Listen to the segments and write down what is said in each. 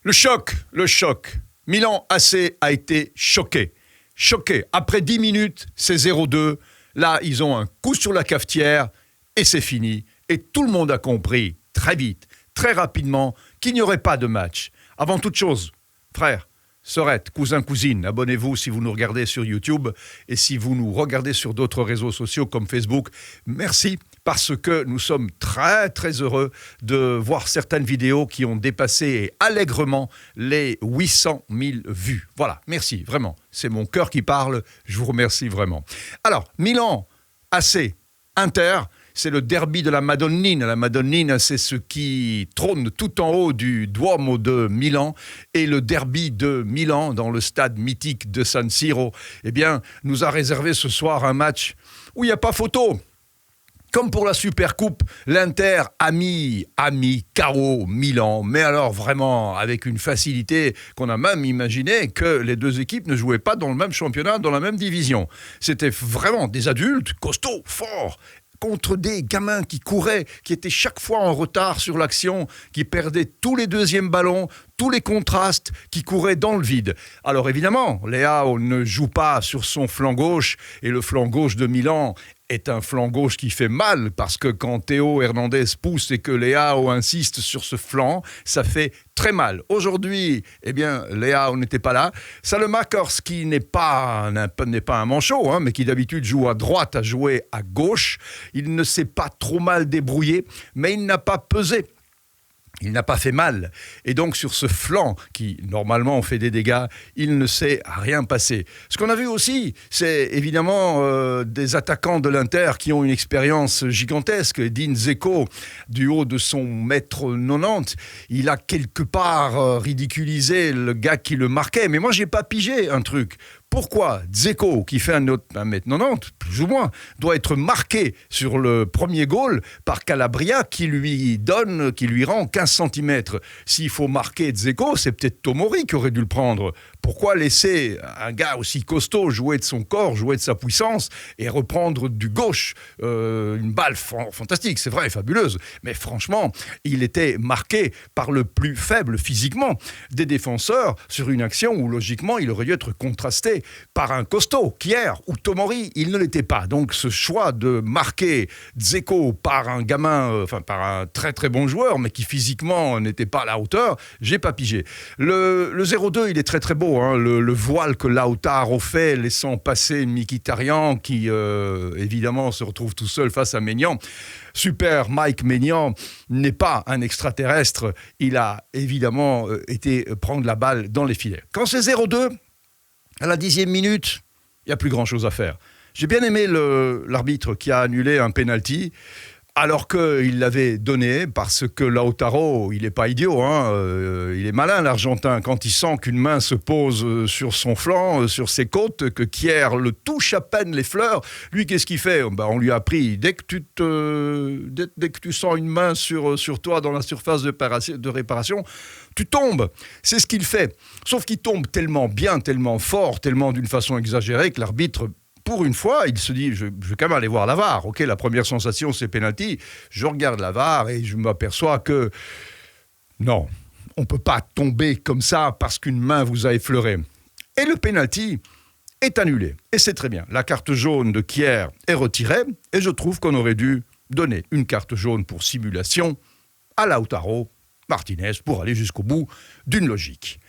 Le choc. Milan AC a été choqué. Après 10 minutes, c'est 0-2. Là, ils ont un coup sur la cafetière et c'est fini. Et tout le monde a compris très vite, très rapidement, qu'il n'y aurait pas de match. Avant toute chose, frères, sœurs, cousins, cousines, abonnez-vous si vous nous regardez sur YouTube et si vous nous regardez sur d'autres réseaux sociaux comme Facebook. Merci parce que nous sommes très très heureux de voir certaines vidéos qui ont dépassé allègrement les 800 000 vues. Voilà, merci, vraiment. C'est mon cœur qui parle, je vous remercie vraiment. Alors, Milan, AC, Inter, c'est le derby de la Madonnine. La Madonnine, c'est ce qui trône tout en haut du Duomo de Milan. Et le derby de Milan, dans le stade mythique de San Siro, eh bien, nous a réservé ce soir un match où il n'y a pas photo. Comme pour la Supercoupe, l'Inter a mis KO Milan, mais alors vraiment avec une facilité qu'on a même imaginé que les deux équipes ne jouaient pas dans le même championnat, dans la même division. C'était vraiment des adultes costauds, forts, contre des gamins qui couraient, qui étaient chaque fois en retard sur l'action, qui perdaient tous les deuxièmes ballons, tous les contrastes, qui couraient dans le vide. Alors évidemment, Leao ne joue pas sur son flanc gauche, et le flanc gauche de Milan est un flanc gauche qui fait mal, parce que quand Théo Hernandez pousse et que Leao insiste sur ce flanc, ça fait très mal. Aujourd'hui, eh bien, Leao n'était pas là. Salemakers, qui n'est pas un manchot, mais qui d'habitude joue à droite, a joué à gauche. Il ne s'est pas trop mal débrouillé, mais il n'a pas pesé. Il n'a pas fait mal. Et donc, sur ce flanc, qui normalement fait des dégâts, il ne s'est rien passé. Ce qu'on a vu aussi, c'est évidemment des attaquants de l'Inter qui ont une expérience gigantesque. Edin Dzeko, du haut de son 1m90, il a quelque part ridiculisé le gars qui le marquait. Mais moi, j'ai pas pigé un truc. Pourquoi Dzeko, qui fait 1m90, plus ou moins, doit être marqué sur le premier goal par Calabria qui lui rend 15 cm. S'il faut marquer Dzeko, c'est peut-être Tomori qui aurait dû le prendre. Pourquoi laisser un gars aussi costaud jouer de son corps, jouer de sa puissance et reprendre du gauche une balle fantastique, c'est vrai, fabuleuse. Mais franchement, il était marqué par le plus faible physiquement des défenseurs sur une action où logiquement il aurait dû être contrasté par un costaud, Kier ou Tomori. Il ne l'était pas. Donc ce choix de marquer Dzeko par un gamin, par un très très bon joueur, mais qui physiquement n'était pas à la hauteur, j'ai pas pigé. Le 0-2, il est très très beau. Le voile que Lautaro fait, laissant passer Mkhitaryan, qui évidemment se retrouve tout seul face à Maignan. Super, Mike Maignan n'est pas un extraterrestre. Il a évidemment été prendre la balle dans les filets. Quand c'est 0-2, à la 10e minute, il n'y a plus grand-chose à faire. J'ai bien aimé l'arbitre qui a annulé un penalty, alors qu'il l'avait donné, parce que Lautaro, il n'est pas idiot, il est malin l'Argentin. Quand il sent qu'une main se pose sur son flanc, sur ses côtes, que Kier le touche à peine les fleurs, lui, qu'est-ce qu'il fait ? On lui a appris, dès que tu sens une main sur toi dans la surface de réparation, tu tombes. C'est ce qu'il fait. Sauf qu'il tombe tellement bien, tellement fort, tellement d'une façon exagérée que l'arbitre, pour une fois, il se dit, je vais quand même aller voir la VAR. Ok, la première sensation, c'est penalty. Je regarde la VAR et je m'aperçois que non, on ne peut pas tomber comme ça parce qu'une main vous a effleuré. Et le penalty est annulé. Et c'est très bien. La carte jaune de Kier est retirée et je trouve qu'on aurait dû donner une carte jaune pour simulation à Lautaro Martinez pour aller jusqu'au bout d'une logique.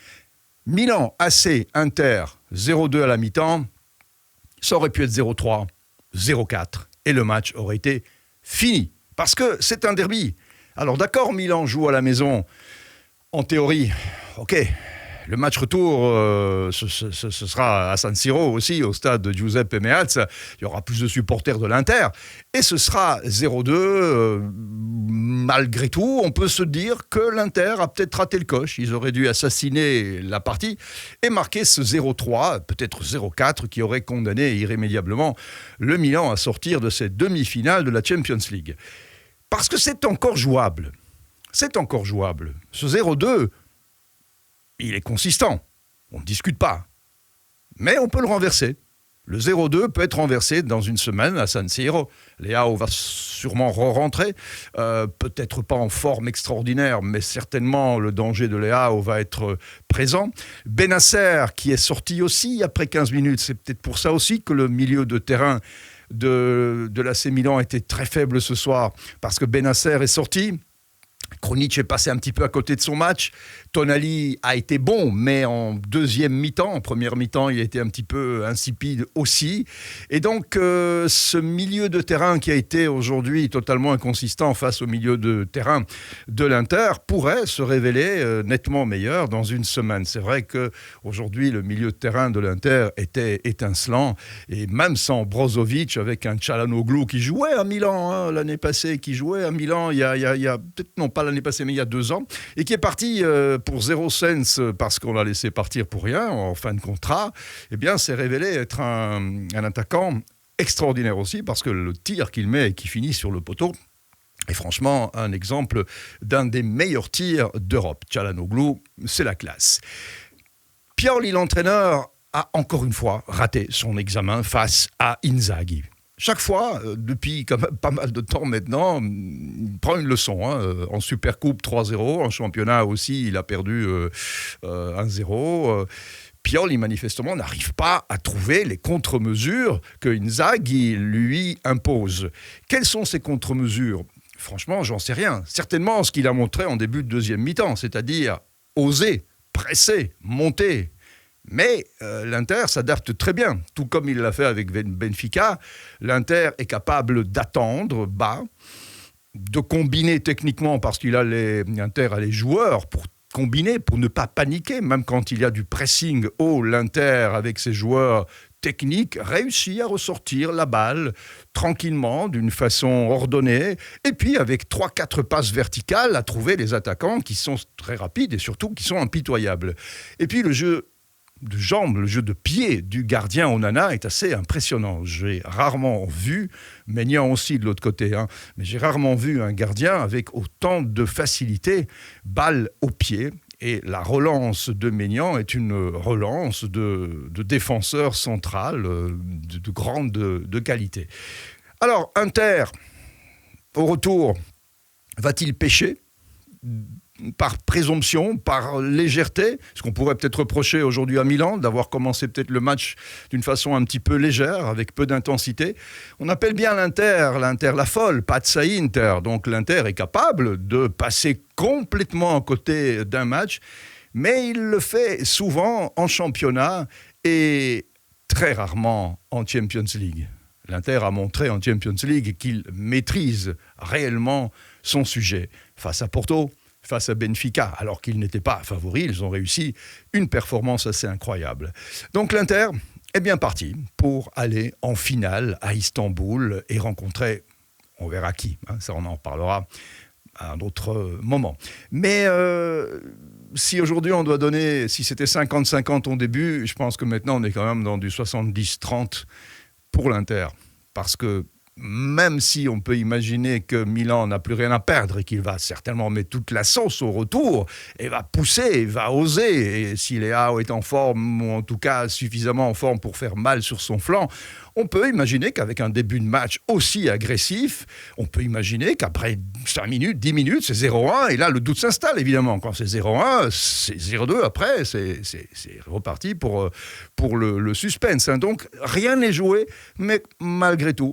Milan, AC, Inter, 0-2 à la mi-temps. Ça aurait pu être 0-3, 0-4, et le match aurait été fini. Parce que c'est un derby. Alors d'accord, Milan joue à la maison, en théorie, ok. Le match retour, ce sera à San Siro aussi, au stade Giuseppe Meazza. Il y aura plus de supporters de l'Inter. Et ce sera 0-2. Malgré tout, on peut se dire que l'Inter a peut-être raté le coche. Ils auraient dû assassiner la partie et marquer ce 0-3, peut-être 0-4, qui aurait condamné irrémédiablement le Milan à sortir de cette demi-finale de la Champions League. Parce que c'est encore jouable. C'est encore jouable. Ce 0-2... il est consistant, on ne discute pas. Mais on peut le renverser. Le 0-2 peut être renversé dans une semaine à San Siro. Leao va sûrement rentrer, peut-être pas en forme extraordinaire, mais certainement le danger de Leao va être présent. Bennacer qui est sorti aussi après 15 minutes, c'est peut-être pour ça aussi que le milieu de terrain de l'AC Milan était très faible ce soir, parce que Bennacer est sorti. Krunic est passé un petit peu à côté de son match. Tonali a été bon, mais en deuxième mi-temps, en première mi-temps, il a été un petit peu insipide aussi. Et donc, ce milieu de terrain qui a été aujourd'hui totalement inconsistant face au milieu de terrain de l'Inter pourrait se révéler nettement meilleur dans une semaine. C'est vrai qu'aujourd'hui, le milieu de terrain de l'Inter était étincelant. Et même sans Brozovic, avec un Çalhanoğlu qui jouait à Milan l'année passée, qui jouait à Milan il y a peut-être non pas l'année passée, mais il y a 2 ans, et qui est parti pour 0 cents parce qu'on l'a laissé partir pour rien en fin de contrat, eh bien, s'est révélé être un attaquant extraordinaire aussi, parce que le tir qu'il met et qui finit sur le poteau est franchement un exemple d'un des meilleurs tirs d'Europe. Çalhanoğlu, c'est la classe. Pioli, l'entraîneur, a encore une fois raté son examen face à Inzaghi. Chaque fois, depuis quand même pas mal de temps maintenant, il prend une leçon. En Supercoupe 3-0, en championnat aussi, il a perdu 1-0. Pioli, manifestement, n'arrive pas à trouver les contre-mesures que Inzaghi lui impose. Quelles sont ces contre-mesures ? Franchement, j'en sais rien. Certainement ce qu'il a montré en début de deuxième mi-temps, c'est-à-dire oser, presser, monter. Mais l'Inter s'adapte très bien, tout comme il l'a fait avec Benfica. L'Inter est capable d'attendre bas, de combiner techniquement, parce qu'il a l'Inter a les joueurs pour combiner, pour ne pas paniquer, même quand il y a du pressing haut. L'Inter, avec ses joueurs techniques, réussit à ressortir la balle tranquillement, d'une façon ordonnée, et puis avec 3-4 passes verticales, à trouver les attaquants qui sont très rapides et surtout qui sont impitoyables. Et puis le jeu de jambes, le jeu de pied du gardien Onana est assez impressionnant. J'ai rarement vu, Maignan aussi de l'autre côté, mais j'ai rarement vu un gardien avec autant de facilité, balle au pied. Et la relance de Maignan est une relance de défenseur central de grande qualité. Alors, Inter, au retour, va-t-il pêcher ? Par présomption, par légèreté, ce qu'on pourrait peut-être reprocher aujourd'hui à Milan, d'avoir commencé peut-être le match d'une façon un petit peu légère, avec peu d'intensité. On appelle bien l'Inter la folle, Pazza Inter. Donc l'Inter est capable de passer complètement à côté d'un match, mais il le fait souvent en championnat et très rarement en Champions League. L'Inter a montré en Champions League qu'il maîtrise réellement son sujet. Face à Porto, face à Benfica, alors qu'ils n'étaient pas favoris, ils ont réussi une performance assez incroyable. Donc l'Inter est bien parti pour aller en finale à Istanbul et rencontrer, on verra qui, ça on en parlera à un autre moment. Mais si aujourd'hui on doit donner, si c'était 50-50 au début, je pense que maintenant on est quand même dans du 70-30 pour l'Inter, parce que même si on peut imaginer que Milan n'a plus rien à perdre et qu'il va certainement mettre toute la sauce au retour et va pousser, va oser, et si Leao est en forme, ou en tout cas suffisamment en forme pour faire mal sur son flanc, on peut imaginer qu'avec un début de match aussi agressif, on peut imaginer qu'après 5 minutes, 10 minutes, c'est 0-1, et là le doute s'installe évidemment. Quand c'est 0-1, c'est 0-2 après, c'est reparti pour le suspense. Donc rien n'est joué, mais malgré tout,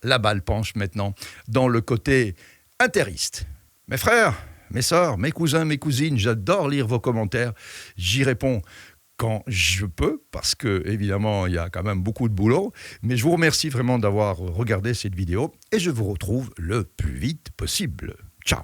la balle penche maintenant dans le côté interiste. Mes frères, mes sœurs, mes cousins, mes cousines, j'adore lire vos commentaires. J'y réponds quand je peux, parce que évidemment il y a quand même beaucoup de boulot. Mais je vous remercie vraiment d'avoir regardé cette vidéo et je vous retrouve le plus vite possible. Ciao.